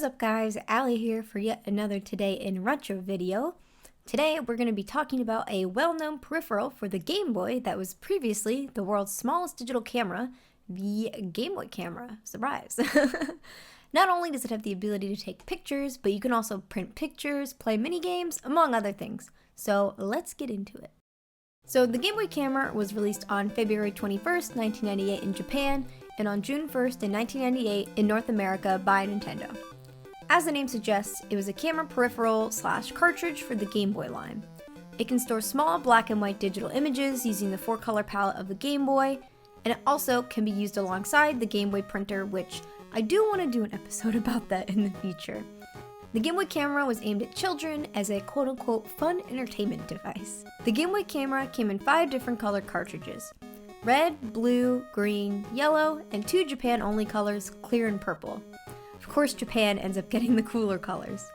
What is up guys, Allie here for yet another Today in Retro video. Today we're going to be talking about a well-known peripheral for the Game Boy that was previously the world's smallest digital camera, the Game Boy camera. Surprise! Not only does it have the ability to take pictures, but you can also print pictures, play mini games, among other things. So let's get into it. So the Game Boy camera was released on February 21st, 1998 in Japan, and on June 1st in 1998 in North America by Nintendo. As the name suggests, it was a camera peripheral / cartridge for the Game Boy line. It can store small black and white digital images using the 4-color palette of the Game Boy, and it also can be used alongside the Game Boy printer, which I do want to do an episode about that in the future. The Game Boy camera was aimed at children as a quote-unquote fun entertainment device. The Game Boy camera came in 5 different color cartridges: red, blue, green, yellow, and 2 Japan-only colors, clear and purple. Of course, Japan ends up getting the cooler colors.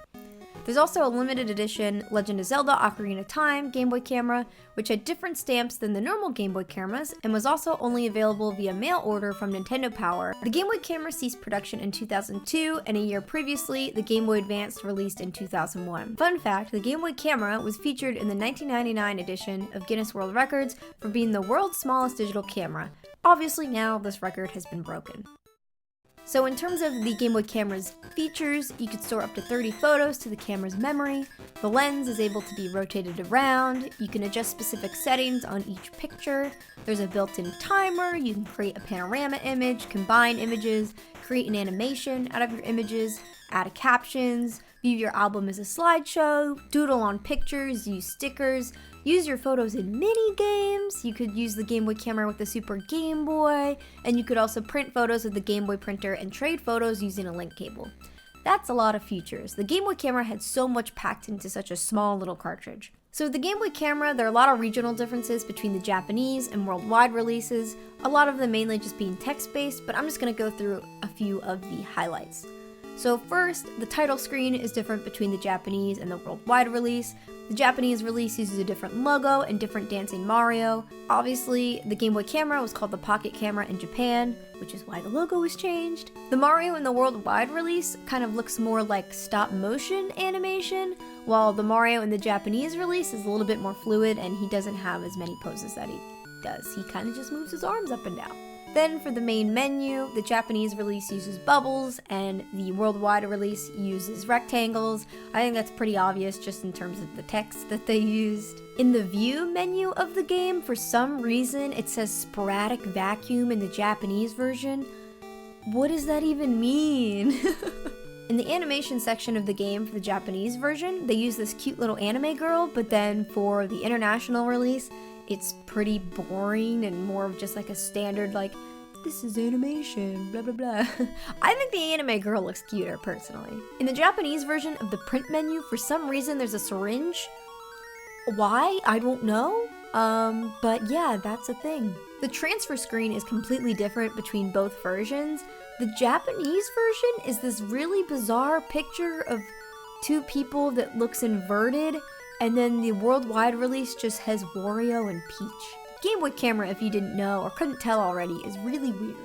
There's also a limited edition Legend of Zelda Ocarina of Time Game Boy camera, which had different stamps than the normal Game Boy cameras and was also only available via mail order from Nintendo Power. The Game Boy camera ceased production in 2002, and a year previously, the Game Boy Advance released in 2001. Fun fact, the Game Boy camera was featured in the 1999 edition of Guinness World Records for being the world's smallest digital camera. Obviously now this record has been broken. So in terms of the Game Boy camera's features, you could store up to 30 photos to the camera's memory. The lens is able to be rotated around. You can adjust specific settings on each picture. There's a built-in timer. You can create a panorama image, combine images, create an animation out of your images, add captions, view your album as a slideshow, doodle on pictures, use stickers, use your photos in mini games. You could use the Game Boy camera with the Super Game Boy, and you could also print photos with the Game Boy printer and trade photos using a link cable. That's a lot of features. The Game Boy camera had so much packed into such a small little cartridge. So with the Game Boy camera, there are a lot of regional differences between the Japanese and worldwide releases, a lot of them mainly just being text-based, but I'm just going to go through a few of the highlights. So first, the title screen is different between the Japanese and the worldwide release. The Japanese release uses a different logo and different dancing Mario. Obviously, the Game Boy camera was called the Pocket Camera in Japan, which is why the logo was changed. The Mario in the worldwide release kind of looks more like stop motion animation, while the Mario in the Japanese release is a little bit more fluid and he doesn't have as many poses that he does. He kind of just moves his arms up and down. Then for the main menu, the Japanese release uses bubbles and the worldwide release uses rectangles. I think that's pretty obvious just in terms of the text that they used. In the view menu of the game, for some reason it says sporadic vacuum in the Japanese version. What does that even mean? In the animation section of the game for the Japanese version, they use this cute little anime girl, but then for the international release, it's pretty boring and more of just like a standard, like, this is animation, blah blah blah. I think the anime girl looks cuter, personally. In the Japanese version of the print menu, for some reason there's a syringe. Why? I don't know. But yeah, that's a thing. The transfer screen is completely different between both versions. The Japanese version is this really bizarre picture of 2 people that looks inverted, and then the worldwide release just has Wario and Peach. Game Boy camera, if you didn't know or couldn't tell already, is really weird.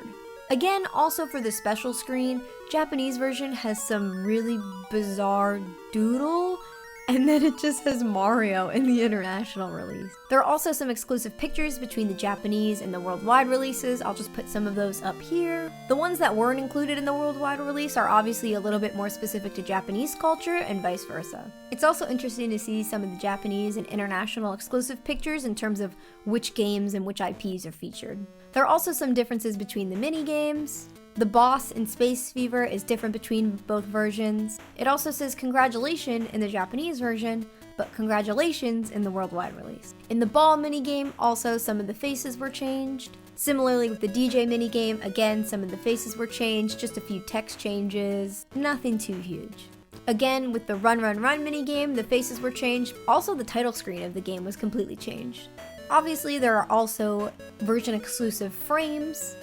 Again, also for the special screen, Japanese version has some really bizarre doodle, and then it just has Mario in the international release. There are also some exclusive pictures between the Japanese and the worldwide releases. I'll just put some of those up here. The ones that weren't included in the worldwide release are obviously a little bit more specific to Japanese culture and vice versa. It's also interesting to see some of the Japanese and international exclusive pictures in terms of which games and which IPs are featured. There are also some differences between the mini games. The boss in Space Fever is different between both versions. It also says congratulations in the Japanese version, but congratulations in the worldwide release. In the ball minigame, also some of the faces were changed. Similarly with the DJ minigame, again, some of the faces were changed, just a few text changes, nothing too huge. Again, with the Run Run Run minigame, the faces were changed. Also, the title screen of the game was completely changed. Obviously, there are also version exclusive frames.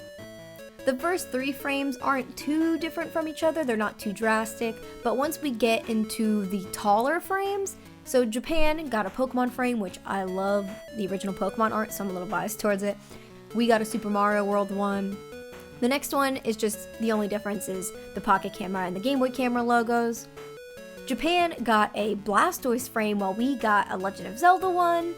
The first 3 frames aren't too different from each other, they're not too drastic, but once we get into the taller frames, so Japan got a Pokemon frame, which I love the original Pokemon art, so I'm a little biased towards it. We got a Super Mario World one. The next one is just the only difference is the Pocket Camera and the Game Boy Camera logos. Japan got a Blastoise frame while we got a Legend of Zelda one.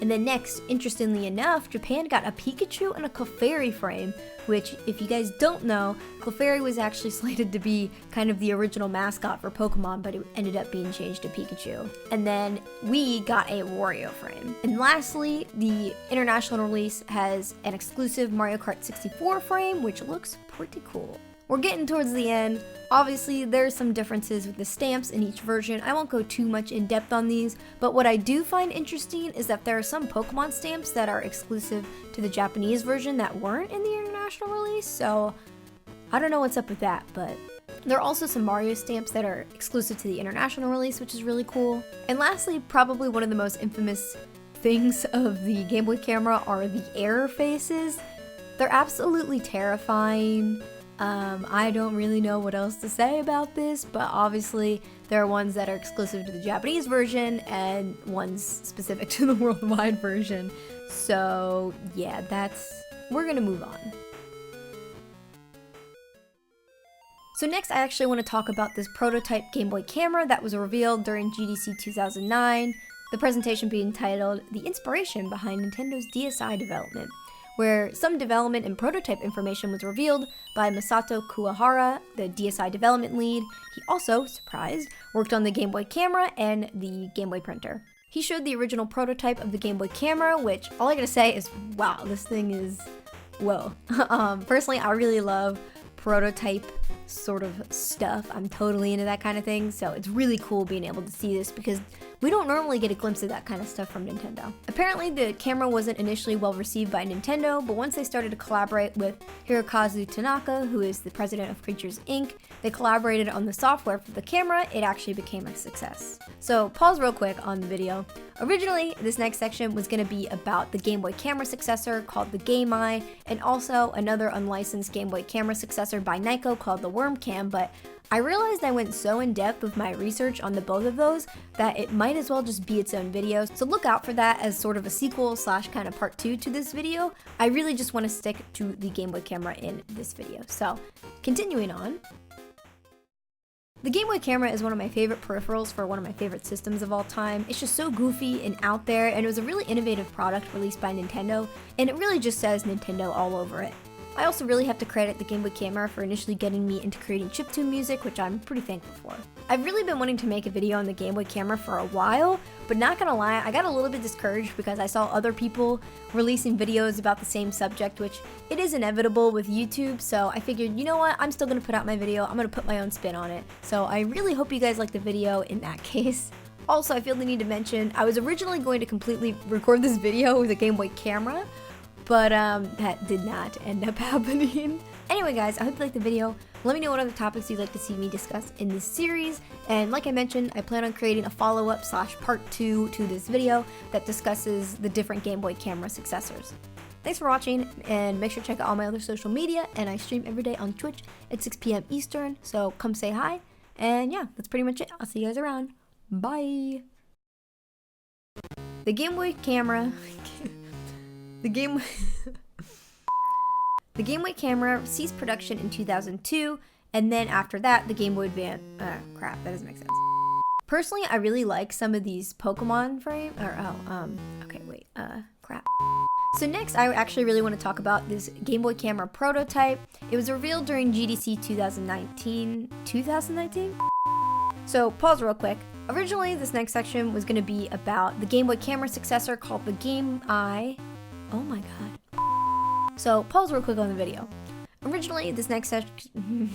And then next, interestingly enough, Japan got a Pikachu and a Clefairy frame, which, if you guys don't know, Clefairy was actually slated to be kind of the original mascot for Pokemon, but it ended up being changed to Pikachu. And then we got a Wario frame. And lastly, the international release has an exclusive Mario Kart 64 frame, which looks pretty cool. We're getting towards the end. Obviously, there's some differences with the stamps in each version. I won't go too much in depth on these, but what I do find interesting is that there are some Pokemon stamps that are exclusive to the Japanese version that weren't in the international release, so I don't know what's up with that, but there are also some Mario stamps that are exclusive to the international release, which is really cool. And lastly, probably one of the most infamous things of the Game Boy camera are the error faces. They're absolutely terrifying. I don't really know what else to say about this, but obviously there are ones that are exclusive to the Japanese version and ones specific to the worldwide version. So yeah, we're gonna move on. So next I actually want to talk about this prototype Game Boy camera that was revealed during GDC 2009, the presentation being titled The Inspiration Behind Nintendo's DSi Development, where some development and prototype information was revealed by Masato Kuwahara, the DSi development lead. He also, surprised, worked on the Game Boy camera and the Game Boy printer. He showed the original prototype of the Game Boy camera, which all I gotta say is, wow, this thing is, whoa. Personally, I really love prototype sort of stuff. I'm totally into that kind of thing, so it's really cool being able to see this because we don't normally get a glimpse of that kind of stuff from Nintendo. Apparently, the camera wasn't initially well received by Nintendo, but once they started to collaborate with Hirokazu Tanaka, who is the president of Creatures Inc., they collaborated on the software for the camera. It actually became a success. So pause real quick on the video. Originally, this next section was going to be about the Game Boy camera successor called the Game Eye, and also another unlicensed Game Boy camera successor by Nyko called the Worm Cam, but I realized I went so in depth with my research on the both of those that it might as well just be its own video. So look out for that as sort of a sequel slash kind of part 2 to this video. I really just want to stick to the Game Boy camera in this video. So continuing on. The Game Boy camera is one of my favorite peripherals for one of my favorite systems of all time. It's just so goofy and out there, and it was a really innovative product released by Nintendo, and it really just says Nintendo all over it. I also really have to credit the Game Boy camera for initially getting me into creating chiptune music, which I'm pretty thankful for. I've really been wanting to make a video on the Game Boy camera for a while, but not gonna lie, I got a little bit discouraged because I saw other people releasing videos about the same subject, which it is inevitable with YouTube, so I figured, you know what, I'm still gonna put out my video, I'm gonna put my own spin on it. So I really hope you guys like the video in that case. Also, I feel the need to mention, I was originally going to completely record this video with a Game Boy camera, but that did not end up happening. Anyway guys, I hope you liked the video. Let me know what other topics you'd like to see me discuss in this series, and like I mentioned, I plan on creating a follow-up slash part 2 to this video that discusses the different Game Boy camera successors. Thanks for watching, and make sure to check out all my other social media, and I stream every day on Twitch at 6 p.m. Eastern, so come say hi, and yeah, that's pretty much it. I'll see you guys around. Bye! The Game Boy camera... The Game Boy camera ceased production in 2002, and then after that, the Game Boy Advance. Crap, that doesn't make sense. Personally, I really like some of these Pokemon frame. Crap. So next, I actually really want to talk about this Game Boy camera prototype. It was revealed during GDC 2019. 2019? So pause real quick. Originally, this next section was going to be about the Game Boy camera successor called the Game Eye. Oh my god. So pause real quick on the video. Originally, this next section...